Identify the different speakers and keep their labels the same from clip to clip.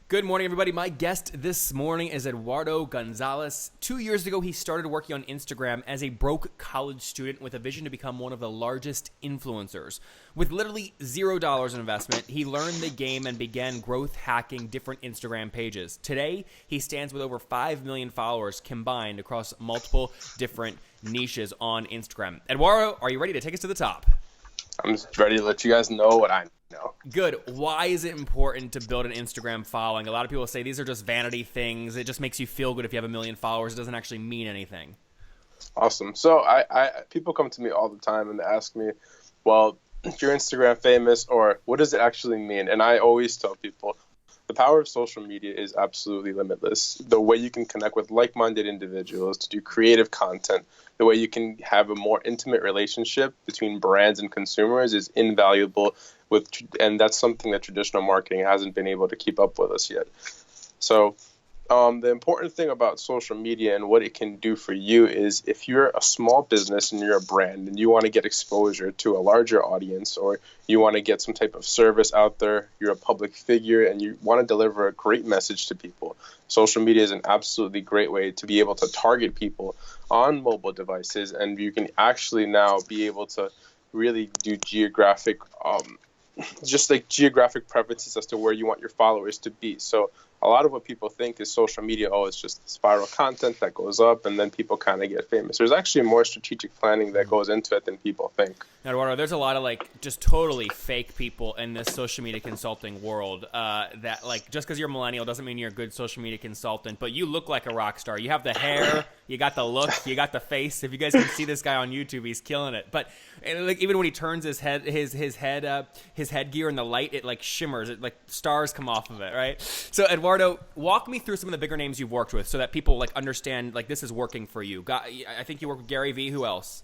Speaker 1: Good morning, everybody. My guest this morning is Eduardo Gonzalez. 2 years ago, he started working on Instagram as a broke college student with a vision to become one of the largest influencers. With literally $0 in investment, he learned the game and began growth hacking different Instagram pages. Today, he stands with over 5 million followers combined across multiple different niches on Instagram. Eduardo, are you ready to take us to the top?
Speaker 2: I'm just ready to let you guys know what I know.
Speaker 1: Good. Why is it important to build an Instagram following? A lot of people say these are just vanity things. It just makes you feel good if you have 1 million followers. It doesn't actually mean anything.
Speaker 2: Awesome. So I people come to me all the time and they ask me, well, is your Instagram famous, or what does it actually mean? And I always tell people, the power of social media is absolutely limitless. The way you can connect with like-minded individuals to do creative content, the way you can have a more intimate relationship between brands and consumers is invaluable. And that's something that traditional marketing hasn't been able to keep up with us yet. So the important thing about social media and what it can do for you is if you're a small business and you're a brand and you want to get exposure to a larger audience, or you want to get some type of service out there, you're a public figure and you want to deliver a great message to people, social media is an absolutely great way to be able to target people on mobile devices. And you can actually now be able to really do geographic preferences as to where you want your followers to be. So a lot of what people think is social media, it's just spiral content that goes up and then people kind of get famous. There's actually more strategic planning that goes into it than people think.
Speaker 1: Now, Eduardo, there's a lot of just totally fake people in this social media consulting world that just because you're a millennial doesn't mean you're a good social media consultant, but you look like a rock star. You have the hair, you got the look, you got the face. If you guys can see this guy on YouTube, he's killing it. But even when he turns his headgear in the light, it shimmers. It stars come off of it, right? So Eduardo, walk me through some of the bigger names you've worked with so that people understand this is working for you. I think you work with Gary Vee. Who else?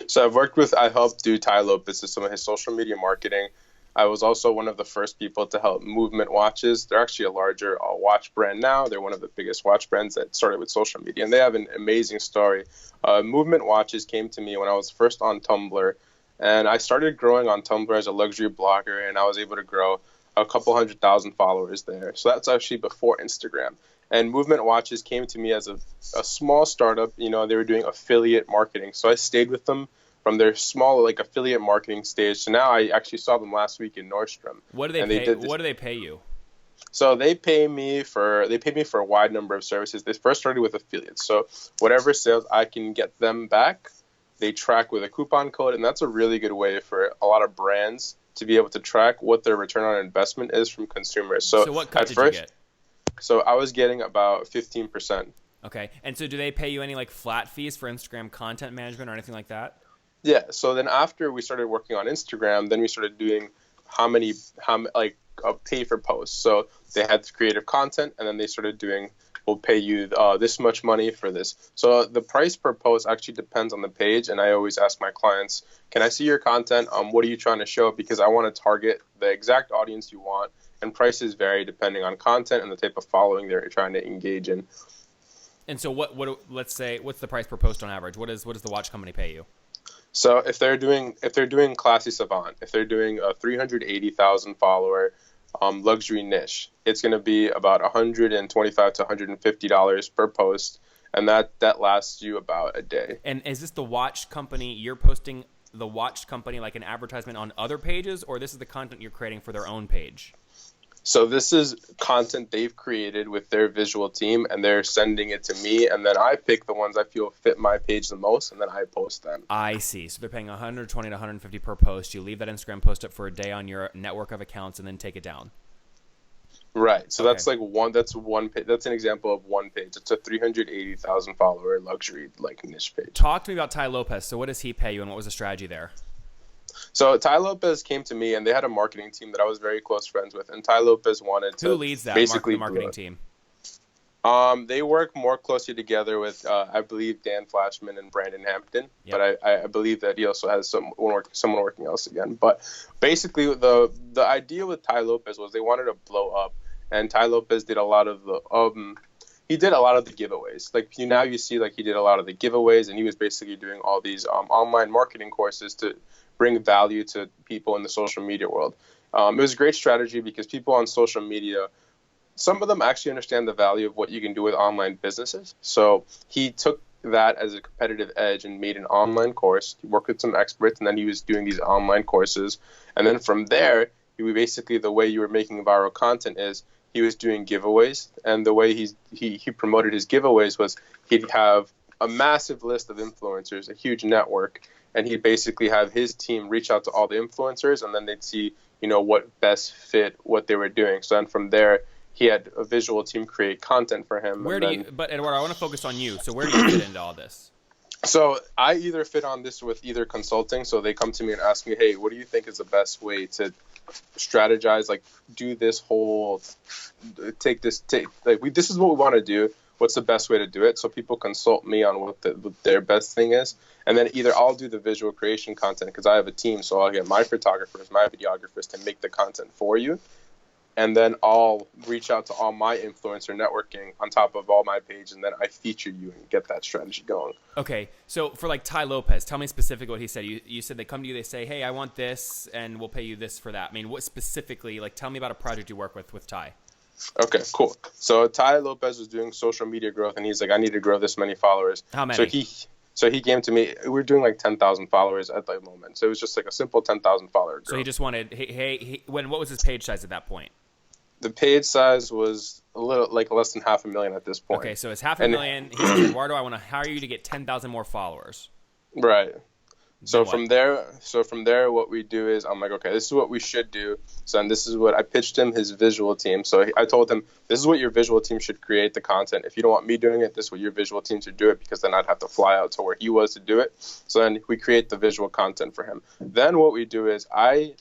Speaker 2: So I helped do Lopez with some of his social media marketing. I was also one of the first people to help Movement Watches. They're actually a larger watch brand now. They're one of the biggest watch brands that started with social media, and they have an amazing story. Movement Watches came to me when I was first on Tumblr, and I started growing on Tumblr as a luxury blogger, and I was able to grow a couple 100,000 followers there. So that's actually before Instagram. And Movement Watches came to me as a small startup. They were doing affiliate marketing. So I stayed with them from their small affiliate marketing stage. So now I actually saw them last week in Nordstrom.
Speaker 1: What do they pay? What do they pay you?
Speaker 2: So they pay me for a wide number of services. They first started with affiliates. So whatever sales I can get them back, they track with a coupon code. And that's a really good way for a lot of brands to be able to track what their return on investment is from consumers. So
Speaker 1: what cut did you get?
Speaker 2: So I was getting about 15%.
Speaker 1: Okay. And so do they pay you any flat fees for Instagram content management or anything like that?
Speaker 2: Yeah. So then after we started working on Instagram, then we started doing pay for posts. So they had creative content, and then they started doing, we'll pay you this much money for this. So the price per post actually depends on the page. And I always ask my clients, can I see your content? What are you trying to show? Because I want to target the exact audience you want. And prices vary depending on content and the type of following they're trying to engage in.
Speaker 1: And so let's say, what's the price per post on average? What does the watch company pay you?
Speaker 2: So if they're doing classy Savant, if they're doing a 380,000 follower luxury niche, it's going to be about $125 to $150 per post, and that lasts you about a day.
Speaker 1: And is this the watch company you're posting? The watch company an advertisement on other pages, or this is the content you're creating for their own page?
Speaker 2: So this is content they've created with their visual team, and they're sending it to me, and then I pick the ones I feel fit my page the most, and then I post them.
Speaker 1: I see. So they're paying $120 to $150 per post. You leave that Instagram post up for a day on your network of accounts, and then take it down.
Speaker 2: Right. So
Speaker 1: okay.
Speaker 2: That's one page. That's an example of one page. It's a 380,000 follower luxury niche page.
Speaker 1: Talk to me about Lopez. So what does he pay you, and what was the strategy there?
Speaker 2: So Lopez came to me, and they had a marketing team that I was very close friends with. And Lopez wanted to
Speaker 1: Who leads that marketing team?
Speaker 2: They work more closely together with, I believe, Dan Flashman and Brandon Hampton. Yep. But I believe that he also has someone working else again. But basically, the idea with Lopez was they wanted to blow up, and Lopez did a lot of the giveaways. Now you see he did a lot of the giveaways, and he was basically doing all these online marketing courses to bring value to people in the social media world. It was a great strategy because people on social media some of them actually understand the value of what you can do with online businesses. So he took that as a competitive edge and made an online course. He worked with some experts, and then he was doing these online courses. And then from there, basically the way you were making viral content is he was doing giveaways. And the way he promoted his giveaways was he'd have a massive list of influencers, a huge network, and he'd basically have his team reach out to all the influencers, and then they'd see, what best fit what they were doing. So then from there, he had a visual team create content for him.
Speaker 1: But Eduardo, I want to focus on you. So where do you fit into all this?
Speaker 2: So I either fit on this with either consulting. So they come to me and ask me, hey, what do you think is the best way to strategize, like do this whole, this is what we want to do. What's the best way to do it? So people consult me on what their best thing is. And then either I'll do the visual creation content because I have a team. So I'll get my photographers, my videographers to make the content for you. And then I'll reach out to all my influencer networking on top of all my page, and then I feature you and get that strategy going.
Speaker 1: Okay, so for like Ty Lopez, tell me specifically what he said. You said they come to you, they say, hey, I want this, and we'll pay you this for that. I mean, what specifically, like tell me about a project you work with Ty.
Speaker 2: Okay, cool. So Ty Lopez was doing social media growth, and he's like, I need to grow this many followers.
Speaker 1: How many?
Speaker 2: So he came to me. We're doing like 10,000 followers at the moment. So it was just like a simple 10,000 follower growth.
Speaker 1: So he just wanted, what was his page size at that point?
Speaker 2: The page size was a little like less than 500,000 at this point.
Speaker 1: Okay, so it's 500,000. He said, Eduardo, I want to hire you to get 10,000 more followers.
Speaker 2: Right. So from there, what we do is I'm like, okay, this is what we should do. So then this is what I pitched him, his visual team. So I told him, this is what your visual team should create the content. If you don't want me doing it, this is what your visual team should do it, because then I'd have to fly out to where he was to do it. So then we create the visual content for him. Then what we do is I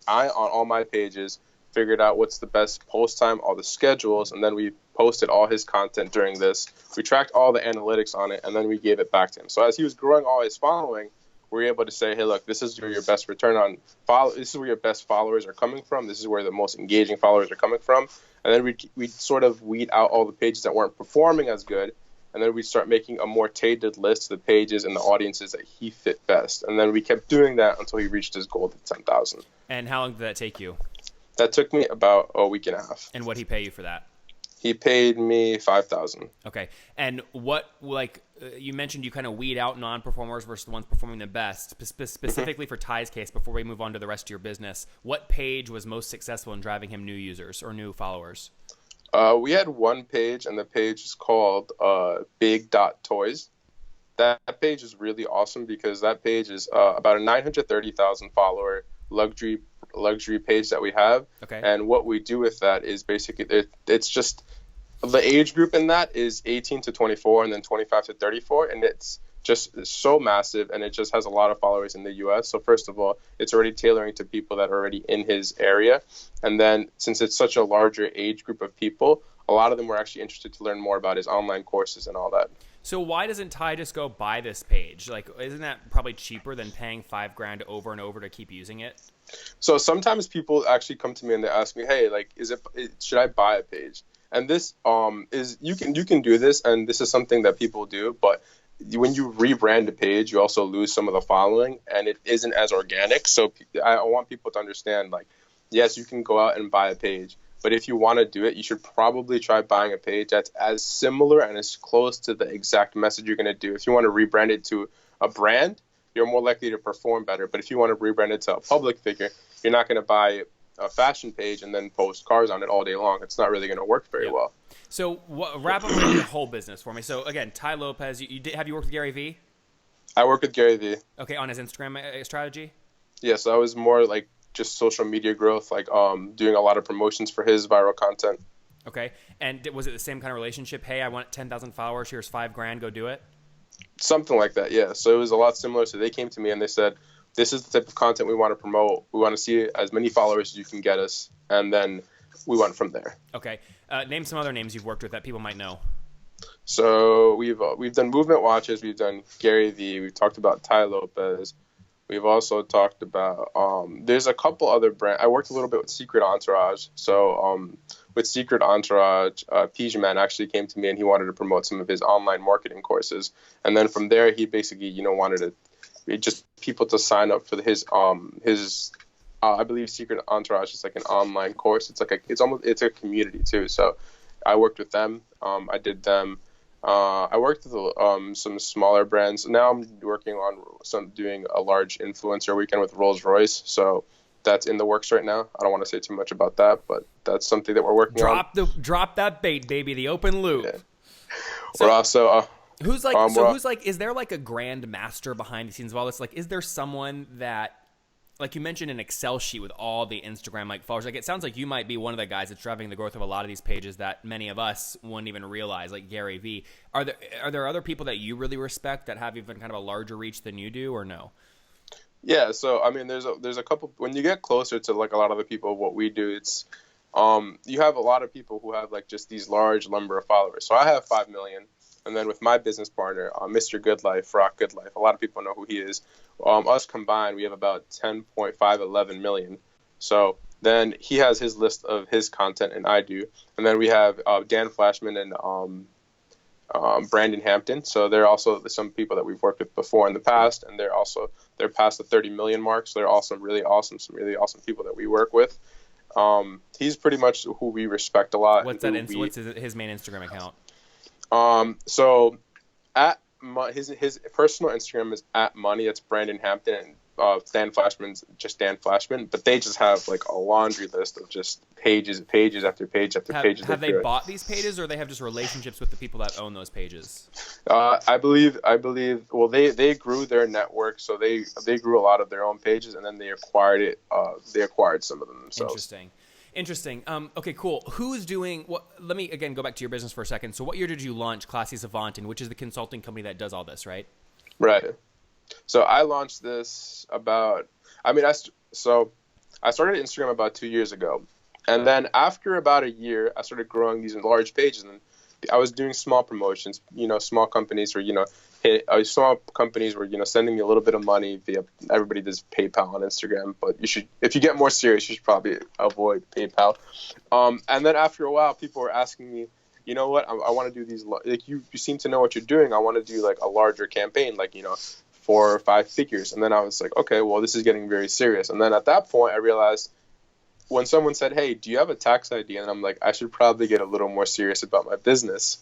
Speaker 2: on all my pages figured out what's the best post time, all the schedules, and then we posted all his content during this. We tracked all the analytics on it, and then we gave it back to him. So as he was growing all his following, we were able to say, hey, look, this is where your best return on follow. This is where your best followers are coming from. This is where the most engaging followers are coming from. And then we sort of weed out all the pages that weren't performing as good. And then we start making a more tailored list of the pages and the audiences that he fit best. And then we kept doing that until he reached his goal of 10,000.
Speaker 1: And how long did that take you?
Speaker 2: That took me about a week and a half.
Speaker 1: And what did he pay you for that?
Speaker 2: He paid me $5,000.
Speaker 1: Okay. And what, you mentioned you kind of weed out non-performers versus the ones performing the best. Specifically for Ty's case, before we move on to the rest of your business, what page was most successful in driving him new users or new followers?
Speaker 2: We had one page, and the page is called Big Dot Toys. That page is really awesome because that page is about a 930,000 follower luxury page that we have.
Speaker 1: Okay.
Speaker 2: And what we do with that is basically it's just the age group in that is 18 to 24 and then 25 to 34, and it's so massive, and it just has a lot of followers in the US. So first of all, it's already tailoring to people that are already in his area, and then since it's such a larger age group of people, a lot of them were actually interested to learn more about his online courses and all that.
Speaker 1: So why doesn't Ty just go buy this page? Like, isn't that probably cheaper than paying $5,000 over and over to keep using it?
Speaker 2: So sometimes people actually come to me and they ask me, hey, like, should I buy a page? And this is you can do this, and this is something that people do, but when you rebrand a page, you also lose some of the following, and it isn't as organic. So I want people to understand, like, yes, you can go out and buy a page, but if you want to do it, you should probably try buying a page that's as similar and as close to the exact message you're going to do. If you want to rebrand it to a brand, you're more likely to perform better. But if you want to rebrand it to a public figure, you're not going to buy a fashion page and then post cars on it all day long. It's not really going to work very well. So
Speaker 1: wrap up your whole business for me. So again, Ty Lopez, have you worked with Gary Vee?
Speaker 2: I work with Gary Vee.
Speaker 1: Okay, on his Instagram strategy?
Speaker 2: Yes, I was more like just social media growth, like doing a lot of promotions for his viral content.
Speaker 1: Okay, and was it the same kind of relationship? Hey, I want 10,000 followers. Here's $5,000. Go do it.
Speaker 2: Something like that, yeah. So it was a lot similar. So they came to me and they said, this is the type of content we want to promote. We want to see as many followers as you can get us. And then we went from there.
Speaker 1: Okay. Name some other names you've worked with that people might know.
Speaker 2: So we've done Movement Watches. We've done Gary Vee. We've talked about Ty Lopez. We've also talked about, there's a couple other brands. I worked a little bit with Secret Entourage. So with Secret Entourage, Pigeman actually came to me and he wanted to promote some of his online marketing courses. And then from there, he basically, wanted just people to sign up for his I believe Secret Entourage is like an online course. It's a community too. So I worked with them. I did them. I worked with some smaller brands. Now I'm working on doing a large influencer weekend with Rolls-Royce. So that's in the works right now. I don't want to say too much about that, but that's something that we're working on.
Speaker 1: Drop that bait, baby. The open loop.
Speaker 2: Yeah.
Speaker 1: So,
Speaker 2: we're also
Speaker 1: who's like, is there like a grand master behind the scenes of all this? Like, is there someone that, like you mentioned, an Excel sheet with all the Instagram like followers? Like, it sounds like you might be one of the guys that's driving the growth of a lot of these pages that many of us wouldn't even realize, like Gary V. Are there other people that you really respect that have even kind of a larger reach than you do, or no?
Speaker 2: Yeah, so I mean, there's a couple. When you get closer to like a lot of the people, what we do, it's you have a lot of people who have like just these large number of followers. So I have 5 million, and then with my business partner, Mr. Good Life, Rock Good Life, a lot of people know who he is. Us combined, we have about 11 million. So then he has his list of his content, and I do, and then we have Dan Flashman and Brandon Hampton. So they're also some people that we've worked with before in the past, and they're past the 30 million mark. So they're also some really awesome people that we work with. He's pretty much who we respect a lot.
Speaker 1: What's his main Instagram account?
Speaker 2: So his personal Instagram is @money. That's Brandon Hampton, and Dan Flashman's just Dan Flashman. But they just have like a laundry list of just pages after page after page.
Speaker 1: Have they bought these pages, or they have just relationships with the people that own those pages?
Speaker 2: I believe. Well, they grew their network, so they grew a lot of their own pages, and then they acquired it. They acquired some of them themselves.
Speaker 1: Interesting. Okay, cool. Who's doing what? Let me again go back to your business for a second. So, what year did you launch Classy Savant, in, which is the consulting company that does all this, right?
Speaker 2: Right. So I launched this I started Instagram about 2 years ago. And then after about a year, I started growing these large pages. And I was doing small promotions, small companies were, sending me a little bit of money via, everybody does PayPal on Instagram, but if you get more serious, you should probably avoid PayPal. And then after a while, people were asking me, you know what, I want to do these, like, you seem to know what you're doing. I want to do like a larger campaign, like, 4 or 5 figures. And then I was like, okay, well, this is getting very serious. And then at that point, I realized when someone said, hey, do you have a tax ID? And I'm like, I should probably get a little more serious about my business.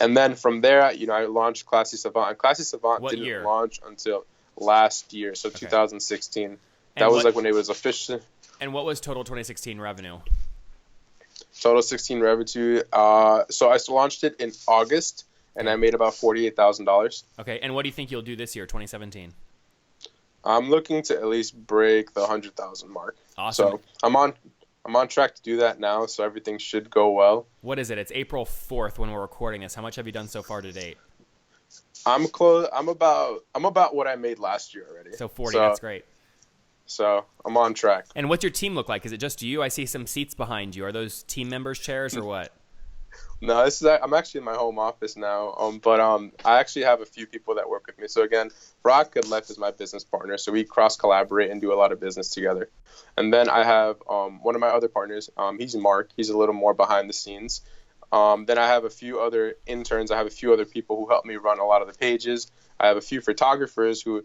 Speaker 2: And then from there, I launched Classy Savant. And Classy Savant didn't launch until last year, so 2016. That was like when it was official.
Speaker 1: And what was total 2016 revenue?
Speaker 2: Total 16 revenue. So I launched it in August, and I made about $48,000.
Speaker 1: Okay, and what do you think you'll do this year, 2017?
Speaker 2: I'm looking to at least break the 100,000 mark.
Speaker 1: Awesome.
Speaker 2: So I'm on track to do that now, so everything should go well.
Speaker 1: What is it? It's April 4th when we're recording this. How much have you done so far to date?
Speaker 2: I'm close. I'm about what I made last year already.
Speaker 1: So 40. That's great.
Speaker 2: So I'm on track.
Speaker 1: And what's your team look like? Is it just you? I see some seats behind you. Are those team members' chairs or what?
Speaker 2: No, I'm actually in my home office now. But I actually have a few people that work with me. So again, Rock Good Life is my business partner. So we cross collaborate and do a lot of business together. And then I have one of my other partners. He's Mark. He's a little more behind the scenes. Then I have a few other interns. I have a few other people who help me run a lot of the pages. I have a few photographers who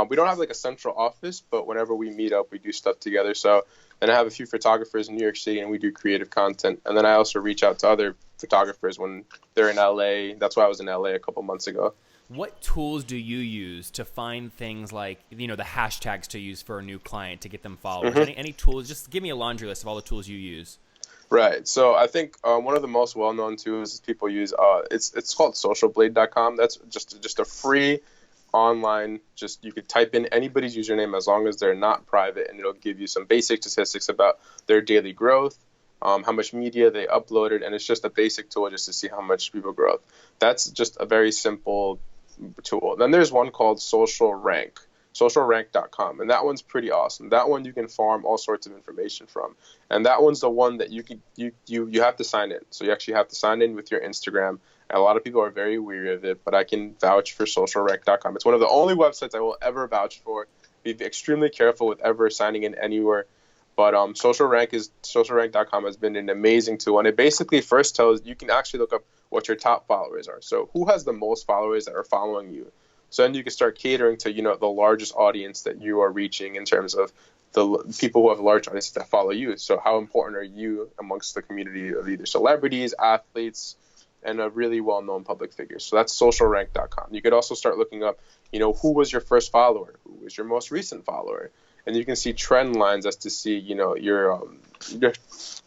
Speaker 2: we don't have like a central office, but whenever we meet up, we do stuff together. So then I have a few photographers in New York City, and we do creative content. And then I also reach out to other photographers when they're in LA. That's why I was in LA a couple months ago.
Speaker 1: What tools do you use to find things like, the hashtags to use for a new client to get them followers? Mm-hmm. Any tools? Just give me a laundry list of all the tools you use.
Speaker 2: Right. So I think one of the most well-known tools people use, it's called Socialblade.com. That's just a free online, you could type in anybody's username as long as they're not private, and it'll give you some basic statistics about their daily growth, how much media they uploaded, and it's just a basic tool just to see how much people grow. That's just a very simple tool. Then there's one called socialrank.com, and that one's pretty awesome. That one you can farm all sorts of information from, and that one's the one that you have to sign in. So you actually have to sign in with your Instagram. A lot of people are very weary of it, but I can vouch for socialrank.com. It's one of the only websites I will ever vouch for. Be extremely careful with ever signing in anywhere. But socialrank.com has been an amazing tool, and it basically first tells you can actually look up what your top followers are. So who has the most followers that are following you? So then you can start catering to the largest audience that you are reaching in terms of the people who have large audiences that follow you. So how important are you amongst the community of either celebrities, athletes, and a really well-known public figure? So that's socialrank.com. You could also start looking up, who was your first follower? Who was your most recent follower? And you can see trend lines as to see, your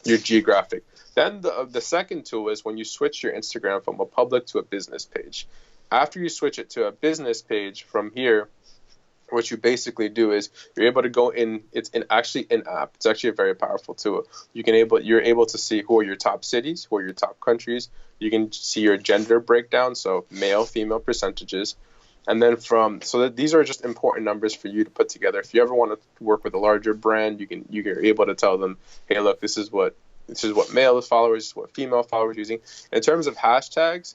Speaker 2: geographic. Then the second tool is when you switch your Instagram from a public to a business page. After you switch it to a business page from here, what you basically do is you're able to go in. It's actually in-app. It's actually a very powerful tool. You're able to see who are your top cities, who are your top countries. You can see your gender breakdown, so male, female percentages. And then these are just important numbers for you to put together. If you ever want to work with a larger brand, you're able to tell them, hey, look, this is what male followers, this is what female followers are using. In terms of hashtags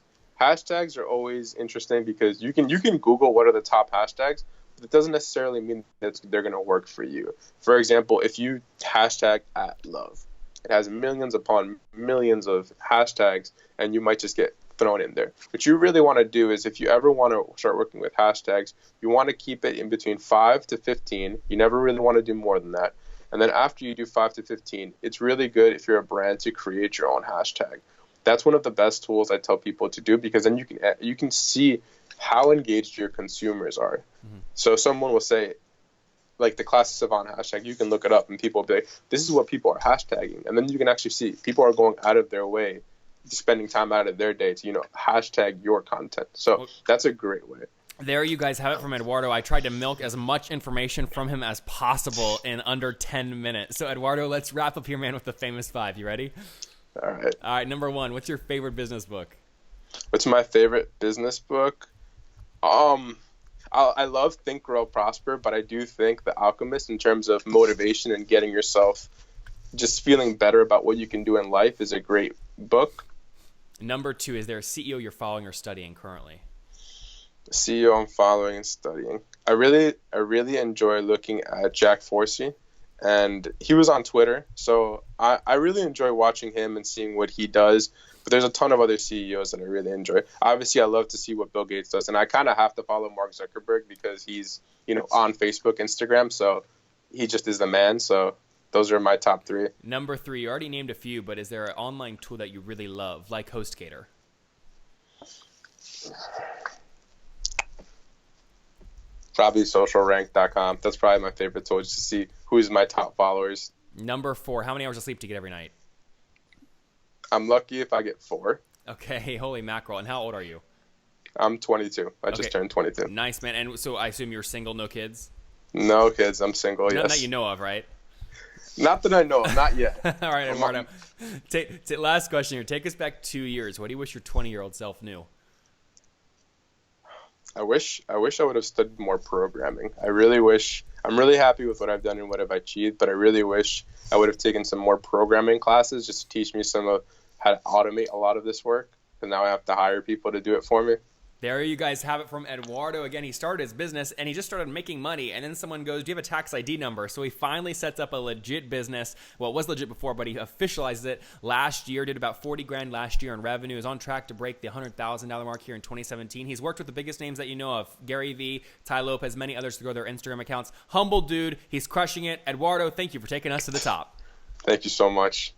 Speaker 2: are always interesting because you can Google what are the top hashtags. It doesn't necessarily mean that they're going to work for you. For example, if you hashtag @love, it has millions upon millions of hashtags, and you might just get thrown in there. What you really want to do is if you ever want to start working with hashtags, you want to keep it in between 5 to 15. You never really want to do more than that. And then after you do 5 to 15, it's really good if you're a brand to create your own hashtag. That's one of the best tools I tell people to do because then you can see how engaged your consumers are. Mm-hmm. So someone will say, like the classic Savant hashtag, you can look it up and people will be like, this is what people are hashtagging. And then you can actually see people are going out of their way, spending time out of their day to, hashtag your content. So that's a great way.
Speaker 1: There you guys have it from Eduardo. I tried to milk as much information from him as possible in under 10 minutes. So Eduardo, let's wrap up here, man, with the famous 5. You ready?
Speaker 2: All right.
Speaker 1: All right, number 1, what's your favorite business book?
Speaker 2: What's my favorite business book? I love Think, Grow, Prosper, but I do think The Alchemist, in terms of motivation and getting yourself just feeling better about what you can do in life, is a great book.
Speaker 1: Number 2, is there a CEO you're following or studying currently?
Speaker 2: The CEO I'm following and studying. I really enjoy looking at Jack Forsey, and he was on Twitter, so I really enjoy watching him and seeing what he does. But there's a ton of other CEOs that I really enjoy. Obviously, I love to see what Bill Gates does, and I kind of have to follow Mark Zuckerberg because he's, on Facebook, Instagram, so he just is the man. So those are my top 3.
Speaker 1: Number 3, you already named a few, but is there an online tool that you really love, like HostGator?
Speaker 2: Probably socialrank.com. That's probably my favorite tool, just to see who's my top followers.
Speaker 1: Number 4, how many hours of sleep do you get every night?
Speaker 2: I'm lucky if I get 4.
Speaker 1: Okay, holy mackerel. And how old are you?
Speaker 2: I'm 22. I just turned 22.
Speaker 1: Nice, man. And so I assume you're single, no kids?
Speaker 2: No kids. I'm single, yes.
Speaker 1: Not that you know of, right?
Speaker 2: Not that I know of. Not yet.
Speaker 1: All right, Eduardo. Last question here. Take us back 2 years. What do you wish your 20-year-old self knew?
Speaker 2: I wish I would have studied more programming. I'm really happy with what I've done and what I've achieved, but I really wish I would have taken some more programming classes just to teach me some of how to automate a lot of this work. And now I have to hire people to do it for me.
Speaker 1: There you guys have it from Eduardo. Again, he started his business and he just started making money. And then someone goes, do you have a tax ID number? So he finally sets up a legit business. Well, it was legit before, but he officialized it last year, did about 40 grand last year in revenue, is on track to break the $100,000 mark here in 2017. He's worked with the biggest names that you know of, Gary Vee, Ty Lopez, many others to grow their Instagram accounts. Humble dude. He's crushing it. Eduardo, thank you for taking us to the top.
Speaker 2: Thank you so much.